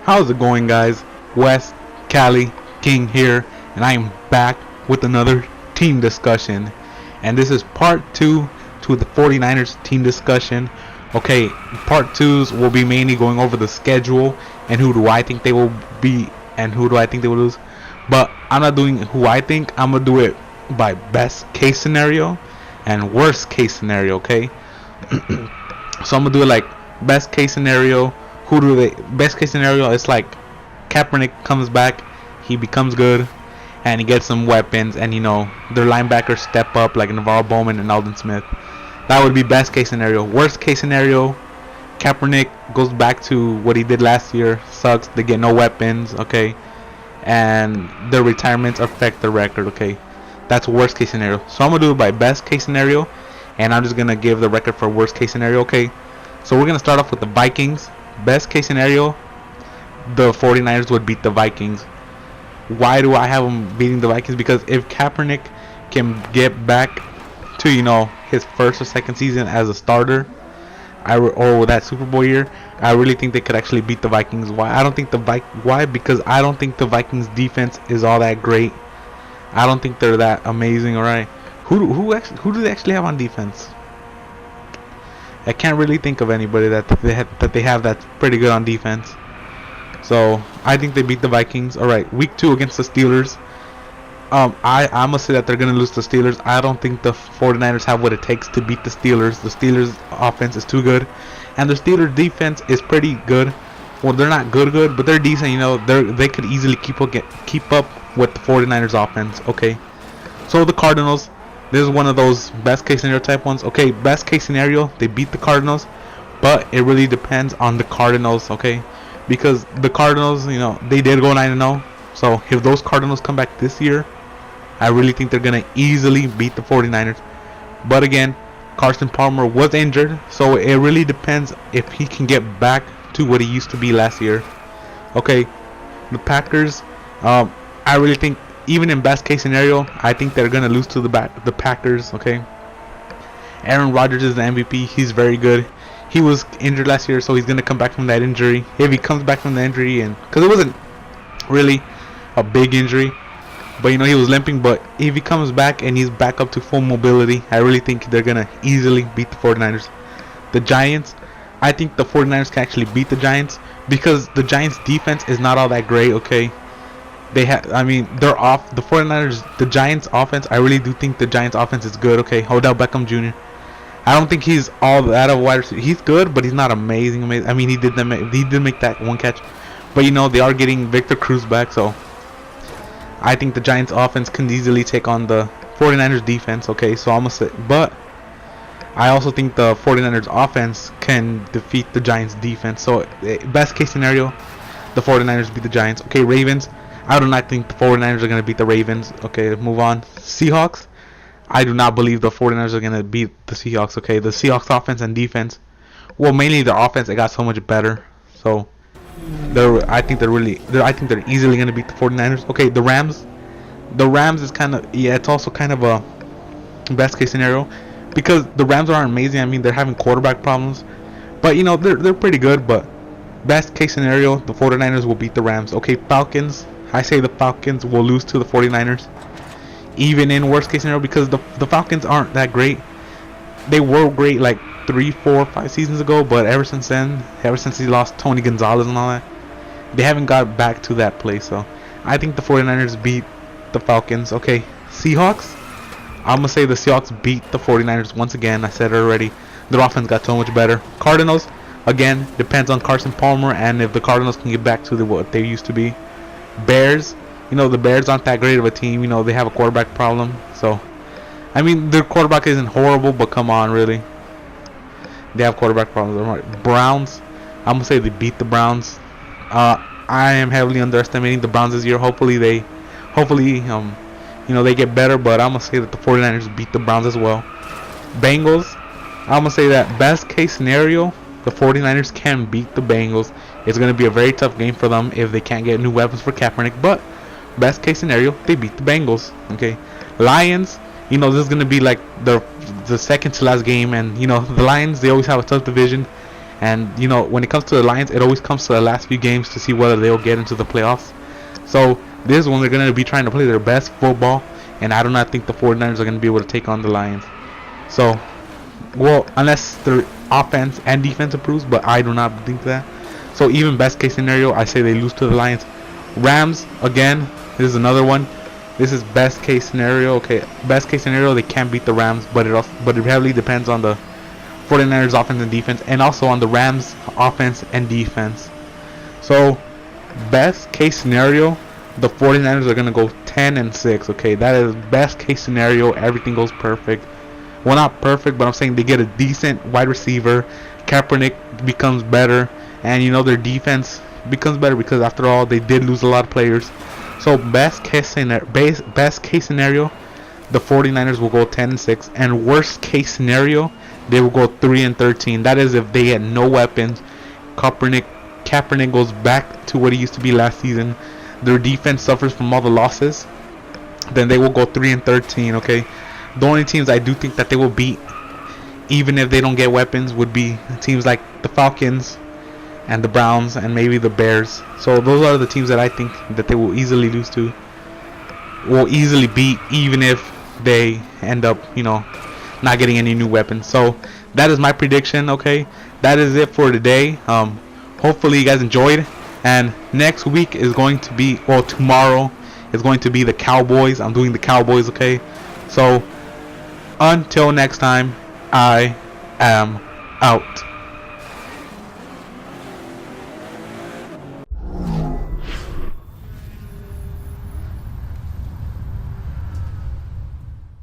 How's it going, guys? West Cali King here, and I am back with another team discussion. And this is part 2 to the 49ers team discussion. Okay, part 2s will be mainly going over the schedule and who do I think they will be and who do I think they will lose. But I'm not doing who I think, I'm going to do it by best case scenario and worst case scenario, okay? So I'm going to do it like best case scenario. Best case scenario is like Kaepernick comes back, he becomes good, and he gets some weapons, and their linebackers step up like Navarro Bowman and Aldon Smith. That would be best case scenario. Worst case scenario, Kaepernick goes back to what he did last year. Sucks. They get no weapons, okay, and their retirements affect the record, okay. That's worst case scenario. So I'm gonna do it by best case scenario, and I'm just gonna give the record for worst case scenario, okay. So we're gonna start off with the Vikings. Best case scenario, the 49ers would beat the Vikings. Why do I have them beating the Vikings? Because if Kaepernick can get back to his first or second season as a starter, or that Super Bowl year, I really think they could actually beat the Vikings. Why? Because I don't think the Vikings defense is all that great. I don't think they're that amazing. All right, who do they actually have on defense? I can't really think of anybody that they have that's pretty good on defense. So I think they beat the Vikings. All right, week 2 against the Steelers. I must say that they're gonna lose to the Steelers. I don't think the 49ers have what it takes to beat the Steelers. The Steelers offense is too good, and the Steelers defense is pretty good. Well, they're not good, but they're decent. They could easily keep up with the 49ers offense. Okay, so the Cardinals. This is one of those best case scenario type ones. Okay, best case scenario, they beat the Cardinals, but it really depends on the Cardinals, okay? Because the Cardinals, they did go 9-0. So if those Cardinals come back this year, I really think they're going to easily beat the 49ers. But again, Carson Palmer was injured, so it really depends if he can get back to what he used to be last year. Okay, the Packers, I really think even in best case scenario, I think they're gonna lose to the Packers. Okay, Aaron Rodgers is the MVP. He's very good. He was injured last year, so he's gonna come back from that injury. If he comes back from the injury, and because it wasn't really a big injury, but he was limping. But if he comes back and he's back up to full mobility, I really think they're gonna easily beat the 49ers. The Giants, I think the 49ers can actually beat the Giants because the Giants defense is not all that great. Okay. They're off. The 49ers, the Giants offense, I really do think the Giants offense is good. Okay, Odell Beckham Jr. I don't think he's all that of a wide receiver. He's good, but he's not amazing. I mean, he did make that one catch. But they are getting Victor Cruz back, so I think the Giants offense can easily take on the 49ers defense. Okay, so I'm gonna say, but I also think the 49ers offense can defeat the Giants defense. So best case scenario, the 49ers beat the Giants. Okay, Ravens. I do not think the 49ers are going to beat the Ravens. Okay, move on. Seahawks. I do not believe the 49ers are going to beat the Seahawks. Okay, the Seahawks offense and defense. Well, mainly their offense. It got so much better. So, I think they're easily going to beat the 49ers. Okay, the Rams. The Rams is kind of, it's also kind of a best case scenario because the Rams aren't amazing. I mean, they're having quarterback problems, but they're pretty good. But best case scenario, the 49ers will beat the Rams. Okay, Falcons. I say the Falcons will lose to the 49ers, even in worst case scenario, because the Falcons aren't that great. They were great like 3, 4, 5 seasons ago, but ever since he lost Tony Gonzalez and all that, they haven't got back to that place. So I think the 49ers beat the Falcons. Okay, Seahawks. I'm going to say the Seahawks beat the 49ers once again. I said it already. Their offense got so much better. Cardinals, again, depends on Carson Palmer and if the Cardinals can get back to what they used to be. Bears, the Bears aren't that great of a team. They have a quarterback problem. So, their quarterback isn't horrible, but come on, really. They have quarterback problems. Browns, I'm gonna say they beat the Browns. I am heavily underestimating the Browns this year. Hopefully they get better, but I'm gonna say that the 49ers beat the Browns as well. Bengals, I'm gonna say that best case scenario, the 49ers can beat the Bengals. It's going to be a very tough game for them if they can't get new weapons for Kaepernick. But best case scenario, they beat the Bengals. Okay, Lions. This is going to be like the second to last game, and the Lions, they always have a tough division, And you know, when it comes to the Lions, it always comes to the last few games to see whether they'll get into the playoffs. So this is when they're going to be trying to play their best football, and I do not think the 49ers are going to be able to take on the Lions. So, well, unless their offense and defense improves, but I do not think that. So even best case scenario, I say they lose to the Lions. Rams, again, this is another one. This is best case scenario. Okay, best case scenario, they can't beat the Rams, but it heavily depends on the 49ers offense and defense, and also on the Rams offense and defense. So best case scenario, the 49ers are going to go 10-6. Okay, that is best case scenario. Everything goes perfect. Well, not perfect, but I'm saying they get a decent wide receiver. Kaepernick becomes better, and you know, their defense becomes better because after all, they did lose a lot of players. So best case scenario, the 49ers will go 10-6, and worst case scenario, they will go 3-13. That is if they had no weapons. Kaepernick goes back to what he used to be last season. Their defense suffers from all the losses. Then they will go 3-13. Okay, the only teams I do think that they will beat, even if they don't get weapons, would be teams like the Falcons and the Browns and maybe the Bears. So those are the teams that I think that they will easily lose to, will easily beat, even if they end up, you know, not getting any new weapons. So that is my prediction. Okay, that is it for today. Hopefully you guys enjoyed, and next week is going to be, well, tomorrow is going to be the Cowboys. I'm doing the Cowboys. Okay, so until next time, I am out.